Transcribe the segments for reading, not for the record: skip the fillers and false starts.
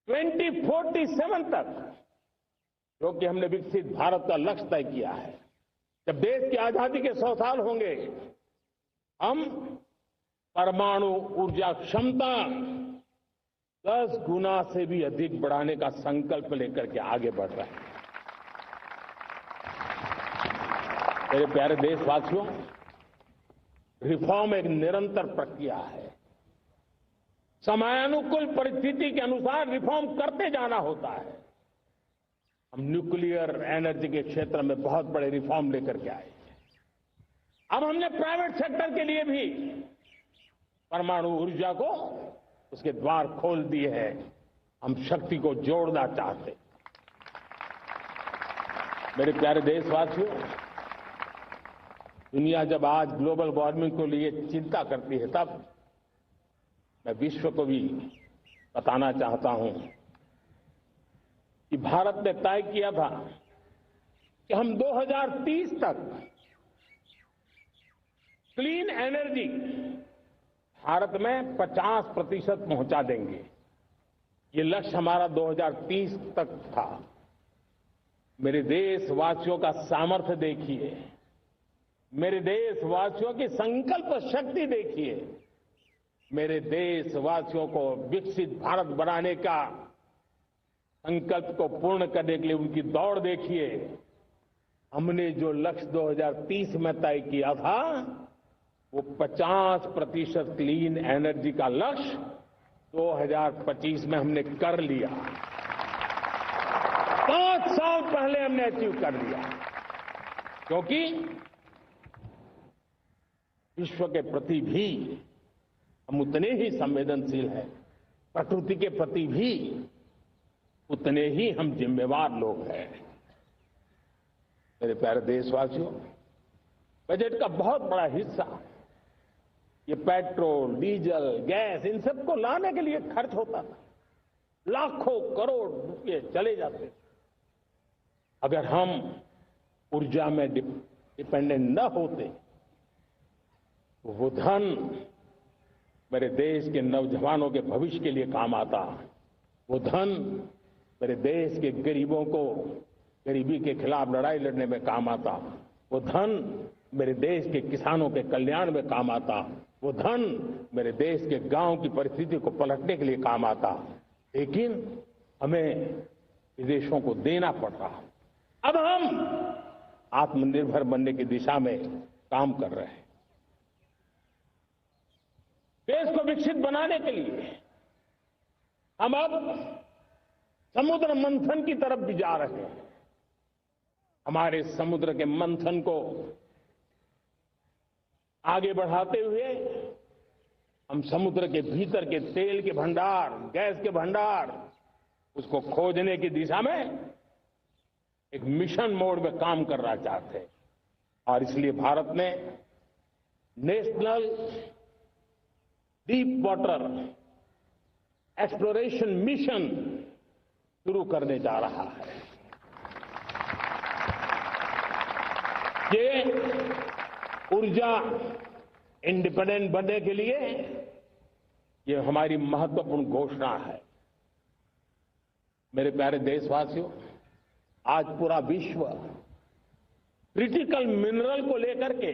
2047 तक, जो कि हमने विकसित भारत का लक्ष्य तय किया है, जब देश की आजादी के 100 साल होंगे, हम परमाणु ऊर्जा क्षमता 10 गुना से भी अधिक बढ़ाने का संकल्प लेकर के आगे बढ़ रहे हैं। मेरे प्यारे देशवासियों, रिफॉर्म एक निरंतर प्रक्रिया है। समयानुकूल परिस्थिति के अनुसार रिफॉर्म करते जाना होता है। हम न्यूक्लियर एनर्जी के क्षेत्र में बहुत बड़े रिफॉर्म लेकर के आए। अब हमने प्राइवेट सेक्टर के लिए भी परमाणु ऊर्जा को उसके द्वार खोल दिए हैं। हम शक्ति को जोड़ना चाहते। मेरे प्यारे देशवासियों, दुनिया जब आज ग्लोबल वार्मिंग को लिए चिंता करती है, तब मैं विश्व को भी बताना चाहता हूं कि भारत ने तय किया था कि हम 2030 तक क्लीन एनर्जी भारत में 50% पहुंचा देंगे। ये लक्ष्य हमारा 2030 तक था। मेरे देशवासियों का सामर्थ्य देखिए, मेरे देशवासियों की संकल्प शक्ति देखिए, मेरे देशवासियों को विकसित भारत बनाने का संकल्प को पूर्ण करने के लिए उनकी दौड़ देखिए। हमने जो लक्ष्य 2030 में तय किया था, वो 50% क्लीन एनर्जी का लक्ष्य 2025 में हमने कर लिया। 5 साल पहले हमने अचीव कर लिया, क्योंकि विश्व के प्रति भी हम उतने ही संवेदनशील हैं, प्रकृति के प्रति भी उतने ही हम जिम्मेवार लोग हैं। मेरे प्यारे देशवासियों, बजट का बहुत बड़ा हिस्सा ये पेट्रोल, डीजल, गैस, इन सबको लाने के लिए खर्च होता था। लाखों करोड़ रुपए चले जाते थे। अगर हम ऊर्जा में डिपेंडेंट न होते, तो वो धन मेरे देश के नौजवानों के भविष्य के लिए काम आता। वो धन मेरे देश के गरीबों को गरीबी के खिलाफ लड़ाई लड़ने में काम आता। वो धन मेरे देश के किसानों के कल्याण में काम आता। वो धन मेरे देश के गांव की परिस्थिति को पलटने के लिए काम आता। लेकिन हमें विदेशों को देना पड़ रहा। अब हम आत्मनिर्भर बनने की दिशा में काम कर रहे हैं। देश को विकसित बनाने के लिए हम अब समुद्र मंथन की तरफ भी जा रहे हैं। हमारे समुद्र के मंथन को आगे बढ़ाते हुए हम समुद्र के भीतर के तेल के भंडार, गैस के भंडार, उसको खोजने की दिशा में एक मिशन मोड में काम करना चाहते हैं। और इसलिए भारत ने national deep water exploration mission शुरू करने जा रहा है। ये ऊर्जा इंडिपेंडेंट बनने के लिए ये हमारी महत्वपूर्ण घोषणा है। मेरे प्यारे देशवासियों, आज पूरा विश्व क्रिटिकल मिनरल को लेकर के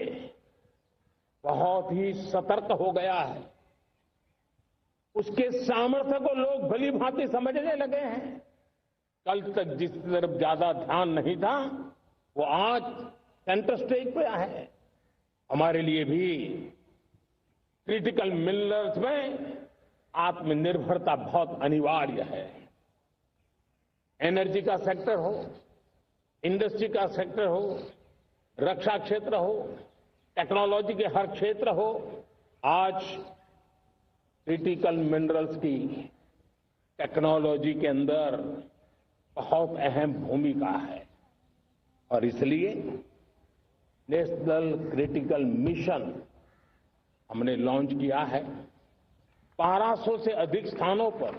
बहुत ही सतर्क हो गया है। उसके सामर्थ्य को लोग भली भांति समझने लगे हैं। कल तक जिस तरफ ज्यादा ध्यान नहीं था, वो आज सेंटर स्टेज पे है। हमारे लिए भी क्रिटिकल मिनरल्स में आत्मनिर्भरता बहुत अनिवार्य है। एनर्जी का सेक्टर हो, इंडस्ट्री का सेक्टर हो, रक्षा क्षेत्र हो, टेक्नोलॉजी के हर क्षेत्र हो, आज क्रिटिकल मिनरल्स की टेक्नोलॉजी के अंदर बहुत अहम भूमिका है। और इसलिए नेशनल क्रिटिकल मिशन हमने लॉन्च किया है। 1200 से अधिक स्थानों पर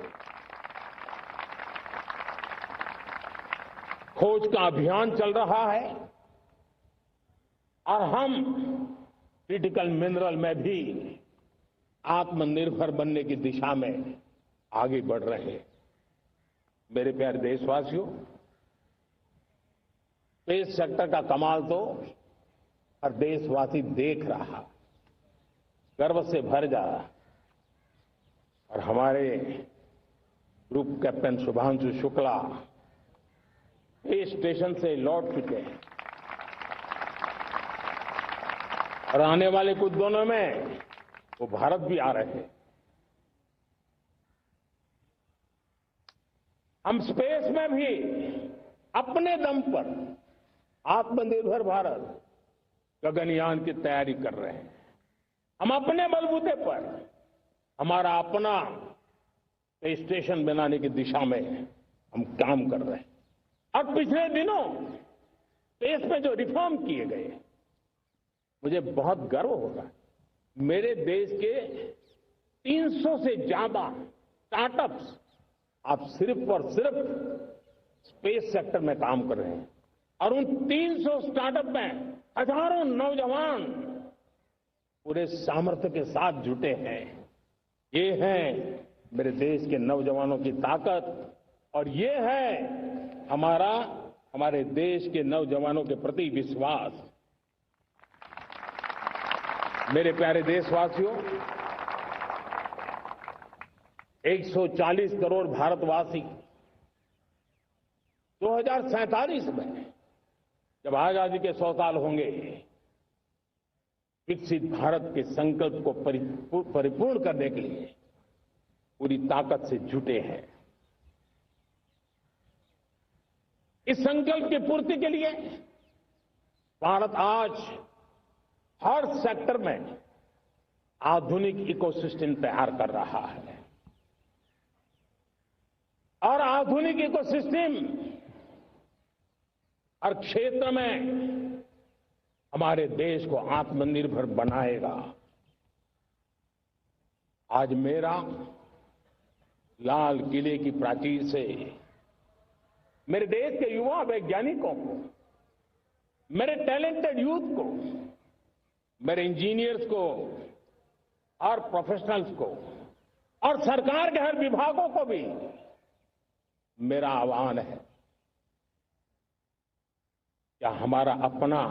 खोज का अभियान चल रहा है और हम क्रिटिकल मिनरल में भी आत्मनिर्भर बनने की दिशा में आगे बढ़ रहे हैं। मेरे प्यारे देशवासियों, स्पेस सेक्टर का कमाल तो हर देशवासी देख रहा, गर्व से भर जा रहा। और हमारे group captain Shubhanshu Shukla space station से लौट चुके हैं और आने वाले कुछ दिनों में वो भारत भी आ रहे हैं। हम स्पेस में भी अपने दम पर आत्मनिर्भर भारत गगनयान की तैयारी कर रहे हैं। हम अपने बलबूते पर हमारा अपना स्पेस स्टेशन बनाने की दिशा में हम काम कर रहे हैं। और पिछले दिनों स्पेस में जो रिफॉर्म किए गए, मुझे बहुत गर्व होगा। मेरे देश के 300 से ज्यादा स्टार्टअप्स आप सिर्फ और सिर्फ स्पेस सेक्टर में काम कर रहे हैं और उन 300 स्टार्टअप में हजारों नौजवान पूरे सामर्थ्य के साथ जुटे हैं। ये है मेरे देश के नौजवानों की ताकत और ये है हमारे देश के नौजवानों के प्रति विश्वास। मेरे प्यारे देशवासियों, 140 करोड़ भारतवासी 2047 में जब आजादी के 100 साल होंगे, विकसित भारत के संकल्प को परिपूर्ण करने के लिए पूरी ताकत से जुटे हैं। इस संकल्प की पूर्ति के लिए भारत आज हर सेक्टर में आधुनिक इकोसिस्टम तैयार कर रहा है और आधुनिक इकोसिस्टम हर क्षेत्र में हमारे देश को आत्मनिर्भर बनाएगा। आज मेरा लाल किले की प्राचीर से मेरे देश के युवा वैज्ञानिकों को, मेरे टैलेंटेड यूथ को, मेरे इंजीनियर्स को और प्रोफेशनल्स को और सरकार के हर विभागों को भी मेरा आह्वान है, क्या हमारा अपना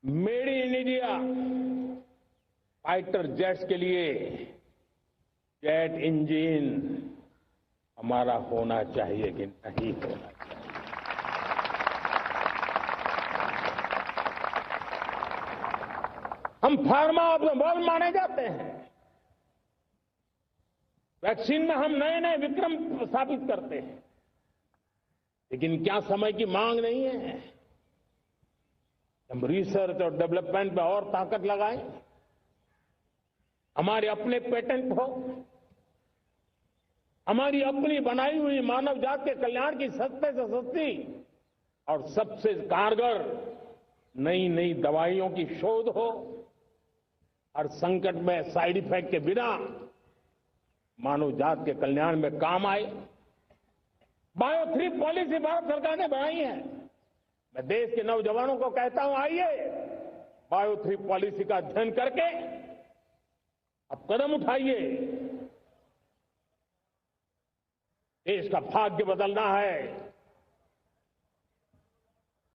made in India fighter jets के लिए जेट इंजन हमारा होना चाहिए कि नहीं होना चाहिए? हम फार्मा ऑफ द वर्ल्ड माने जाते हैं। वैक्सीन में हम नए नए विक्रम स्थापित करते हैं, लेकिन क्या समय की मांग नहीं है? हम रिसर्च और डेवलपमेंट में और ताकत लगाएं, हमारे अपने पेटेंट हो, हमारी अपनी बनाई हुई मानव जात के कल्याण की सस्ते से सस्ती और सबसे कारगर नई नई दवाइयों की शोध हो, हर संकट में साइड इफेक्ट के बिना मानव जात के कल्याण में काम आए। बायो 3 पॉलिसी भारत सरकार ने बनाई है। मैं देश के नौजवानों को कहता हूं, आइए बायो 3 पॉलिसी का अध्ययन करके अब कदम उठाइए। देश का भाग्य बदलना है,